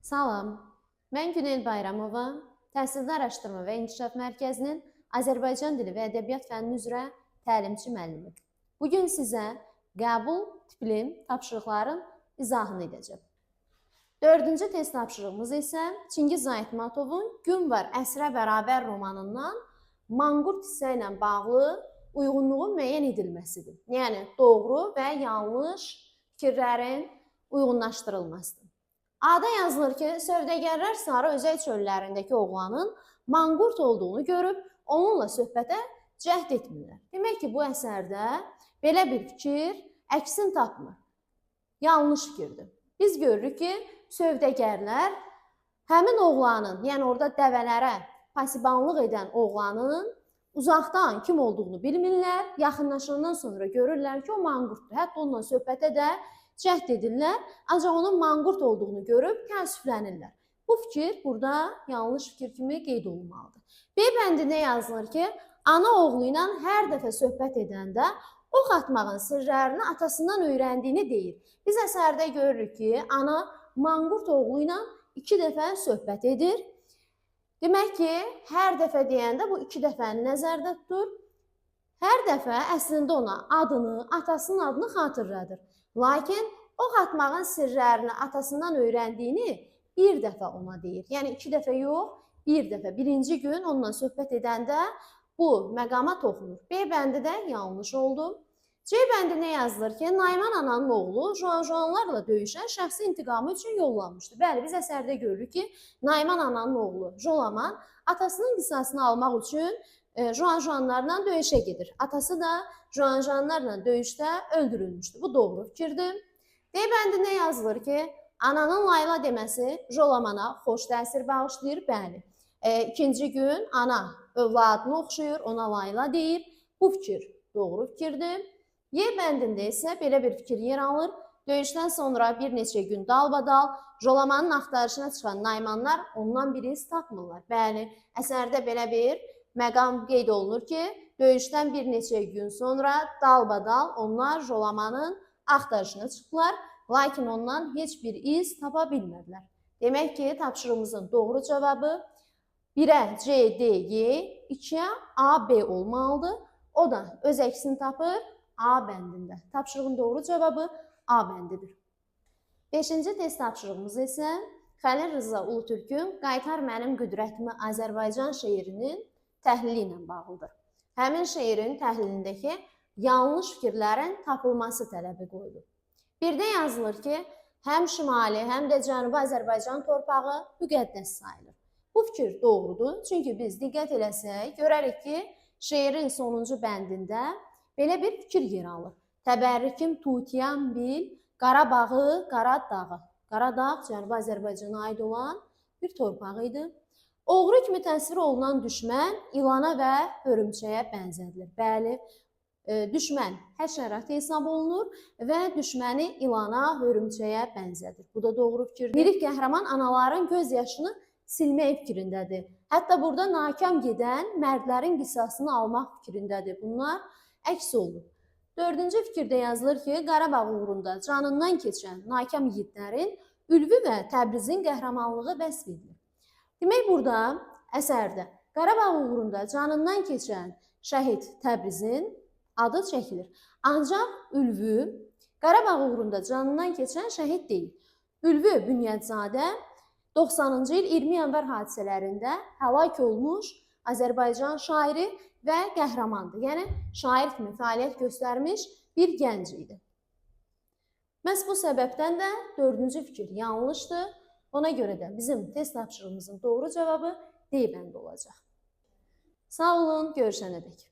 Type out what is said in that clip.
Salam, mən Günel Bayramova, Təhsildə Araşdırma və İnkişaf Mərkəzinin Azərbaycan dili və ədəbiyyat fənni üzrə təlimçi müəllimi. Bugün sizə qəbul tipli tapşırıqların izahını edəcəm. 4-cü test tapşırığımız isə Çingiz Aytmatovun Gün var əsrə bərabər romanından manqurt hissə ilə bağlı uyğunluğun müəyyən edilməsidir. Yəni, doğru və yanlış fikirlərin uyğunlaşdırılmasıdır. A-da yazılır ki, sövdəgərlər Sarı Özək çöllərindəki oğlanın manqurt olduğunu görüb, onunla söhbətə cəhd etmirlər. Demək ki, bu əsərdə belə bir fikir əksini tapmır. Yanlış fikirdir. Biz görürük ki, sövdəgərlər həmin oğlanın, yəni orada dəvələrə pasibanlıq edən oğlanın uzaqdan kim olduğunu bilmirlər, yaxınlaşandan sonra görürlər ki, o manqurtdur. Hətta onunla söhbətə də cəhd edirlər, ancaq onun manqurt olduğunu görüb təəssüflənirlər. Bu fikir burada yanlış fikir kimi qeyd olunmalıdır. B bəndində yazılır ki, ana oğlu ilə hər dəfə söhbət edəndə ox atmağın sirlərini atasından öyrəndiyini deyir. Biz əsərdə görürük ki, ana manqurt oğlu ilə 2 dəfə söhbət edir. Demək ki, hər dəfə deyəndə bu 2 dəfəni nəzərdə tutur. Hər dəfə əslində ona adını, atasının adını xatırladır. Lakin ox atmağın sirlərini atasından öyrəndiyini bir dəfə ona deyir. Yəni 2 dəfə yox, bir dəfə. Birinci gün onunla söhbət edəndə bu məqama toxunur. B bəndi də yanlış oldu. C bəndində yazılır ki, Nayman ananın oğlu Juanlarla döyüşən şəxsi intiqamı üçün yollanmışdı. Bəli, biz əsərdə görürük ki, Nayman ananın oğlu Jolaman atasının qisasını almaq üçün Juanlarla döyüşə gedir. Atası da Juanlarla döyüşdə öldürülmüşdür. Bu doğru fikirdir. D bəndində yazılır ki, ananın Layla deməsi Jolamana xoş təsir bağışlayır. Bəli, ikinci gün ana övladını oxşayır, ona Layla deyir. Bu fikir doğru fikirdir. Y bəndində isə belə bir fikir yer alır. Döyüşdən sonra bir neçə gün dalbadal Jolamanın axtarışına çıxan Naymanlar ondan bir iz tapmırlar. Bəli, əsərdə belə bir məqam qeyd olunur ki, döyüşdən bir neçə gün sonra dalbadal onlar Jolamanın axtarışına çıxdılar, lakin ondan heç bir iz tapa bilmədilər. Demək ki, tapşırığımızın doğru cavabı 1-ə C, D, Y, 2-ə A, B olmalıdır. O da öz əksini tapır A bəndində. Tapşırığın doğru cavabı A bəndidir. 5-ci test tapşırığımız isə Xəlil Rza Ulutürkün Qaytar mənim qüdrətimi Azərbaycan şeirinin təhlili ilə bağlıdır. Həmin şeirin təhlilindəki yanlış fikirlərin tapılması tələbi qoyulur. Birdə yazılır ki, həm Şimali, həm də Cənubi Azərbaycan torpağı müqəddəs sayılır. Bu fikir doğrudur, çünki biz diqqət eləsək, görərik ki, şeirin sonuncu bəndində belə bir fikir yer alır. Təbərrükim tutiyam bil, Qarabağı, Qaradağı. Qaradağ Cənubi Azərbaycana aid olan bir torpaq idi. Oğru kimi təsvir olunan düşmən ilana və hörümçəyə bənzədilir. Bəli, düşmən həşərat hesab olunur və düşməni ilana, hörümçəyə bənzədir. Bu da doğru fikirdir. Lirik qəhrəman anaların göz yaşını silmək fikrindədir. Hətta burada nakam gedən mərdlərin qisasını almaq fikrindədir. Bunlar əks olunur. 4-cü fikirdə yazılır ki, Qarabağ uğrunda canından keçən nakam yiğitlərin Ülvi və Təbrizin qəhrəmanlığı vəsf edilir. Demək, burada əsərdə Qarabağ uğrunda canından keçən şəhid Təbrizin adı çəkilir. Ancaq Ülvi Qarabağ uğrunda canından keçən şəhid deyil. Ülvi Bünyadzadə 90-cı il 20 yanvar hadisələrində həlak olmuş Azərbaycan şairi və qəhrəmandır. Yəni, şair kimi fəaliyyət göstərmiş bir gənc idi. Məhz bu səbəbdən də 4-cü fikir yanlışdır. Ona görə də bizim test tapşırığımızın doğru cavabı D bəndi olacaq. Sağ olun, görüşənədək.